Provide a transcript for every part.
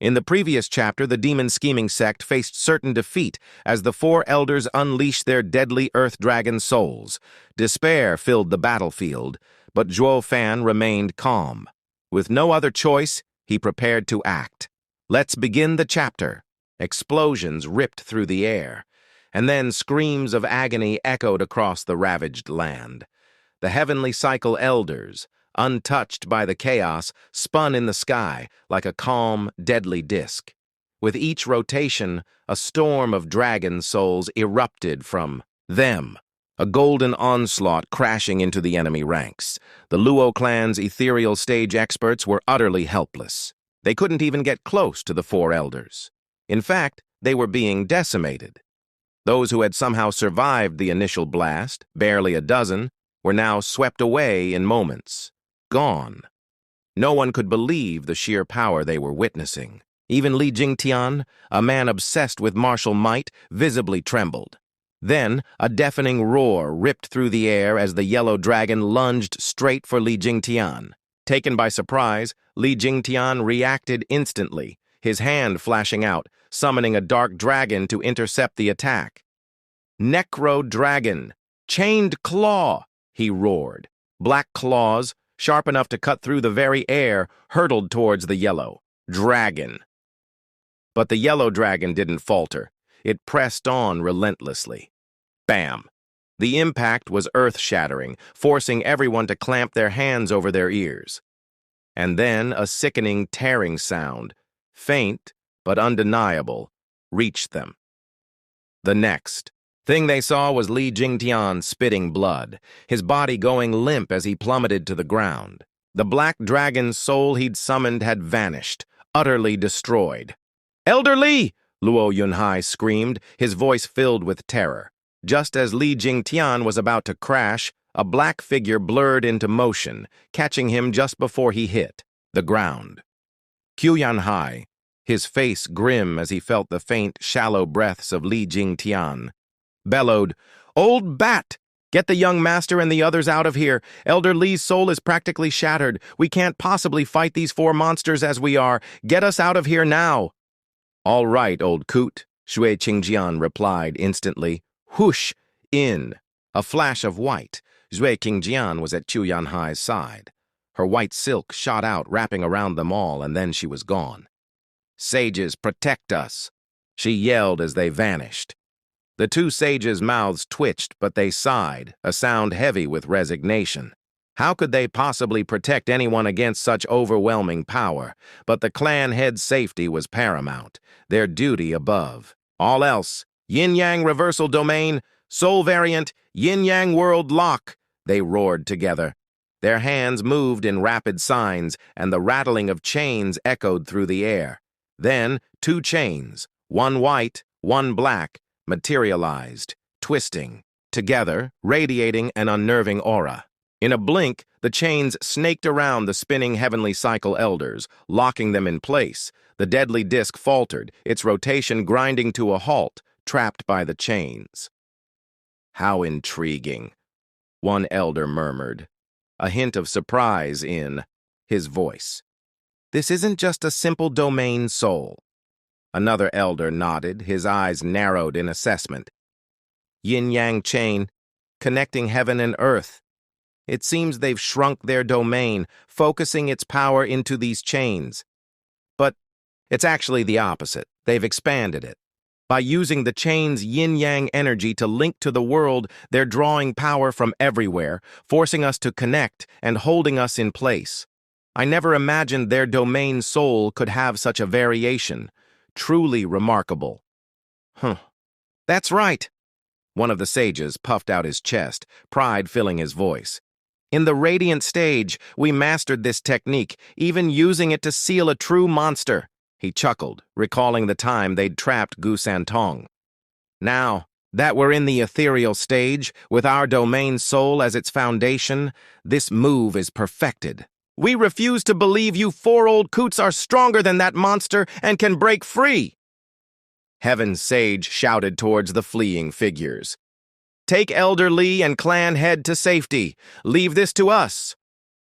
In the previous chapter, the demon-scheming sect faced certain defeat as the four elders unleashed their deadly earth dragon souls. Despair filled the battlefield, but Zhuo Fan remained calm. With no other choice, he prepared to act. Let's begin the chapter. Explosions ripped through the air, and then screams of agony echoed across the ravaged land. The heavenly cycle elders, untouched by the chaos, spun in the sky like a calm, deadly disk. With each rotation, a storm of dragon souls erupted from them, a golden onslaught crashing into the enemy ranks. The Luo clan's ethereal stage experts were utterly helpless. They couldn't even get close to the four elders. In fact, they were being decimated. Those who had somehow survived the initial blast, barely a dozen, were now swept away in moments. Gone. No one could believe the sheer power they were witnessing. Even Li Jingtian, a man obsessed with martial might, visibly trembled. Then, a deafening roar ripped through the air as the yellow dragon lunged straight for Li Jingtian. Taken by surprise, Li Jingtian reacted instantly, his hand flashing out, summoning a dark dragon to intercept the attack. "Necro dragon! Chained claw!" he roared. Black claws, sharp enough to cut through the very air, hurtled towards the yellow dragon. But the yellow dragon didn't falter. It pressed on relentlessly. Bam! The impact was earth-shattering, forcing everyone to clamp their hands over their ears. And then a sickening, tearing sound, faint but undeniable, reached them. The next thing they saw was Li Jingtian spitting blood, his body going limp as he plummeted to the ground. The black dragon's soul he'd summoned had vanished, utterly destroyed. "Elder Li!" Luo Yunhai screamed, his voice filled with terror. Just as Li Jingtian was about to crash, a black figure blurred into motion, catching him just before he hit the ground. Yunhai, his face grim as he felt the faint, shallow breaths of Li Jingtian, bellowed, "Old bat! Get the young master and the others out of here. Elder Li's soul is practically shattered. We can't possibly fight these four monsters as we are. Get us out of here now." "All right, old coot," Shui Qingjian replied instantly. Whoosh! In. A flash of white. Shui Qingjian was at Chu Yanhai's side. Her white silk shot out, wrapping around them all, and then she was gone. "Sages, protect us!" she yelled as they vanished. The two sages' mouths twitched, but they sighed, a sound heavy with resignation. How could they possibly protect anyone against such overwhelming power? But the clan head's safety was paramount, their duty above. All else, Yin-yang reversal domain, soul variant, Yin-yang world lock, they roared together. Their hands moved in rapid signs, and the rattling of chains echoed through the air. Then, two chains, one white, one black, materialized, twisting, together, radiating an unnerving aura. In a blink, the chains snaked around the spinning heavenly cycle elders, locking them in place. The deadly disc faltered, its rotation grinding to a halt, trapped by the chains. "How intriguing," one elder murmured, a hint of surprise in his voice. "This isn't just a simple domain soul." Another elder nodded, his eyes narrowed in assessment. "Yin-yang chain, connecting heaven and earth. It seems they've shrunk their domain, focusing its power into these chains. But it's actually the opposite. They've expanded it. By using the chain's yin-yang energy to link to the world, they're drawing power from everywhere, forcing us to connect and holding us in place. I never imagined their domain soul could have such a variation. Truly remarkable." "That's right." One of the sages puffed out his chest, pride filling his voice. "In the Radiant stage, we mastered this technique, even using it to seal a true monster." He chuckled, recalling the time they'd trapped Gu Santong. "Now, that we're in the ethereal stage, with our domain soul as its foundation, this move is perfected. We refuse to believe you four old coots are stronger than that monster and can break free." Heaven's sage shouted towards the fleeing figures. "Take Elder Li and clan head to safety. Leave this to us.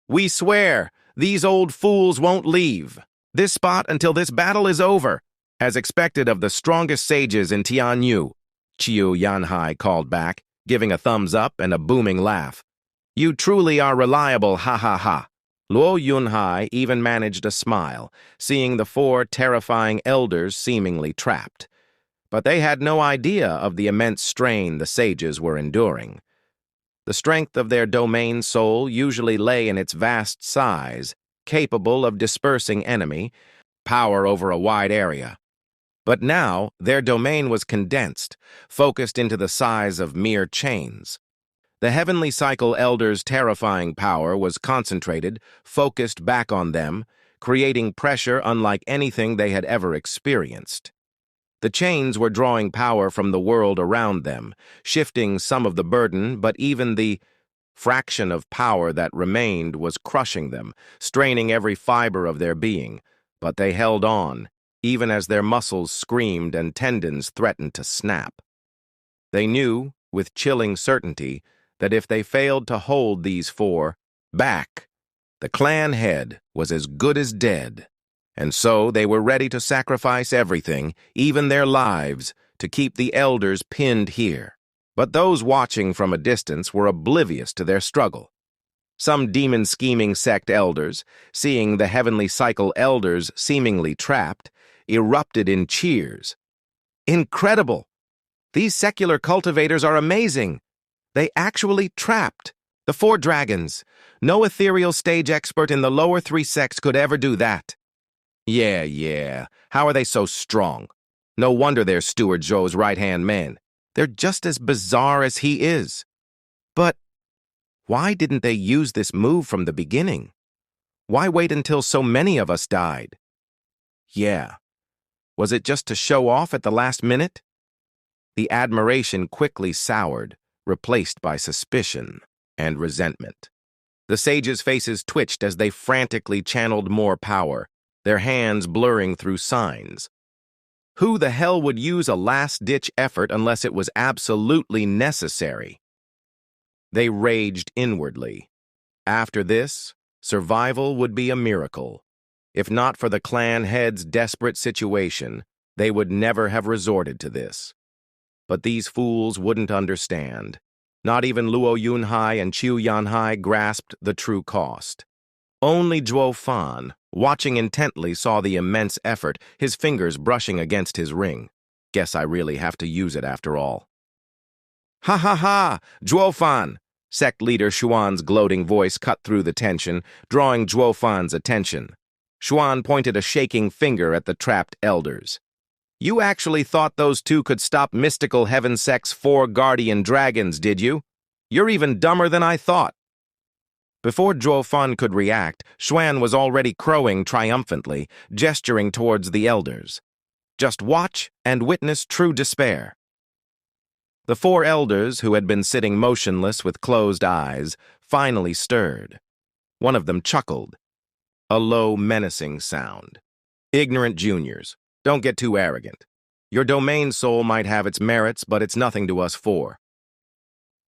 We swear, these old fools won't leave." This spot until this battle is over. As expected of the strongest sages in Tianyu, Chiu Yanhai called back, giving a thumbs up and a booming laugh. You truly are reliable, ha ha ha. Luo Yunhai even managed a smile, seeing the four terrifying elders seemingly trapped. But they had no idea of the immense strain the sages were enduring. The strength of their domain soul usually lay in its vast size, capable of dispersing enemy, power over a wide area. But now, their domain was condensed, focused into the size of mere chains. The Heavenly Cycle Elders' terrifying power was concentrated, focused back on them, creating pressure unlike anything they had ever experienced. The chains were drawing power from the world around them, shifting some of the burden, but even the fraction of power that remained was crushing them, straining every fiber of their being. But they held on, even as their muscles screamed and tendons threatened to snap. They knew, with chilling certainty, that if they failed to hold these four back, the clan head was as good as dead. And so they were ready to sacrifice everything, even their lives, to keep the elders pinned here. But those watching from a distance were oblivious to their struggle. Some demon-scheming sect elders, seeing the Heavenly Cycle Elders seemingly trapped, erupted in cheers. Incredible! These secular cultivators are amazing! They actually trapped the four dragons. No ethereal stage expert in the lower three sects could ever do that. Yeah. How are they so strong? No wonder they're Steward Zhou's right-hand man. They're just as bizarre as he is. But why didn't they use this move from the beginning? Why wait until so many of us died? Yeah. Was it just to show off at the last minute? The admiration quickly soured, replaced by suspicion and resentment. The sages' faces twitched as they frantically channeled more power, their hands blurring through signs. Who the hell would use a last-ditch effort unless it was absolutely necessary? They raged inwardly. After this, survival would be a miracle. If not for the clan head's desperate situation, they would never have resorted to this. But these fools wouldn't understand. Not even Luo Yunhai and Chiu Yanhai grasped the true cost. Only Zhuo Fan, watching intently, saw the immense effort, his fingers brushing against his ring. Guess I really have to use it after all. Ha ha ha! Zhuo Fan! Sect leader Xuan's gloating voice cut through the tension, drawing Zhuo Fan's attention. Xuan pointed a shaking finger at the trapped elders. You actually thought those two could stop mystical heaven sect's four guardian dragons, did you? You're even dumber than I thought. Before Zhuo Fan could react, Xuan was already crowing triumphantly, gesturing towards the elders. Just watch and witness true despair. The four elders, who had been sitting motionless with closed eyes, finally stirred. One of them chuckled. A low, menacing sound. Ignorant juniors, don't get too arrogant. Your domain soul might have its merits, but it's nothing to us four.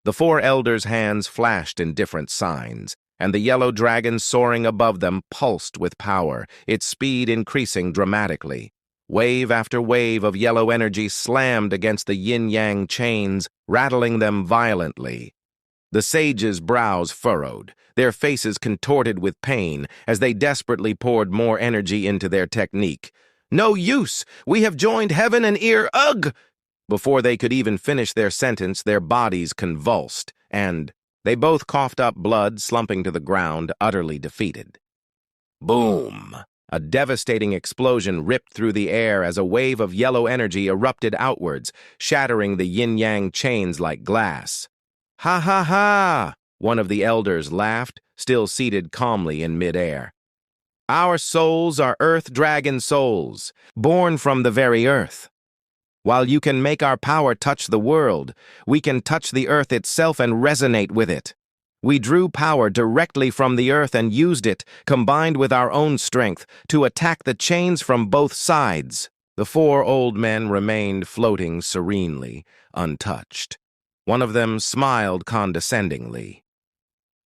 The four elders' hands flashed in different signs, and the yellow dragon soaring above them pulsed with power, its speed increasing dramatically. Wave after wave of yellow energy slammed against the yin-yang chains, rattling them violently. The sages' brows furrowed, their faces contorted with pain as they desperately poured more energy into their technique. No use! We have joined heaven and ugh! Before they could even finish their sentence, their bodies convulsed, and they both coughed up blood, slumping to the ground, utterly defeated. Boom! A devastating explosion ripped through the air as a wave of yellow energy erupted outwards, shattering the yin-yang chains like glass. Ha ha ha! One of the elders laughed, still seated calmly in mid-air. Our souls are earth dragon souls, born from the very earth. While you can make our power touch the world, we can touch the earth itself and resonate with it. We drew power directly from the earth and used it, combined with our own strength, to attack the chains from both sides. The four old men remained floating serenely, untouched. One of them smiled condescendingly.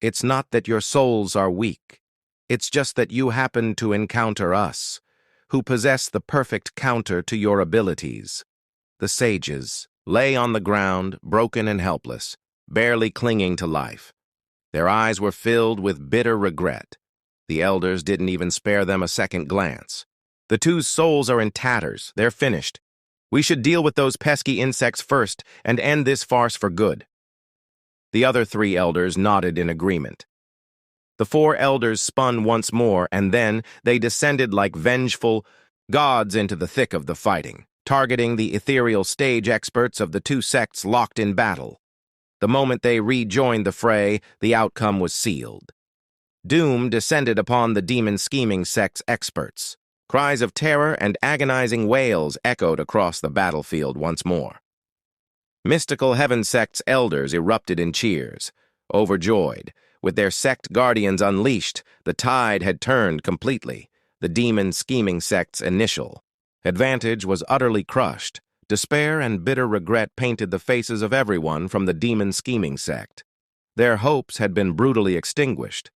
It's not that your souls are weak. It's just that you happened to encounter us. who possess the perfect counter to your abilities. The sages lay on the ground, broken and helpless, barely clinging to life. Their eyes were filled with bitter regret. The elders didn't even spare them a second glance. The two's souls are in tatters. They're finished. We should deal with those pesky insects first and end this farce for good. The other three elders nodded in agreement. The four elders spun once more, and then they descended like vengeful gods into the thick of the fighting, targeting the ethereal stage experts of the two sects locked in battle. The moment they rejoined the fray, the outcome was sealed. Doom descended upon the demon scheming sect's experts. Cries of terror and agonizing wails echoed across the battlefield once more. Mystical heaven sect's elders erupted in cheers. Overjoyed, with their sect guardians unleashed, the tide had turned completely. The demon scheming sect's initial advantage was utterly crushed. Despair and bitter regret painted the faces of everyone from the demon scheming sect. Their hopes had been brutally extinguished.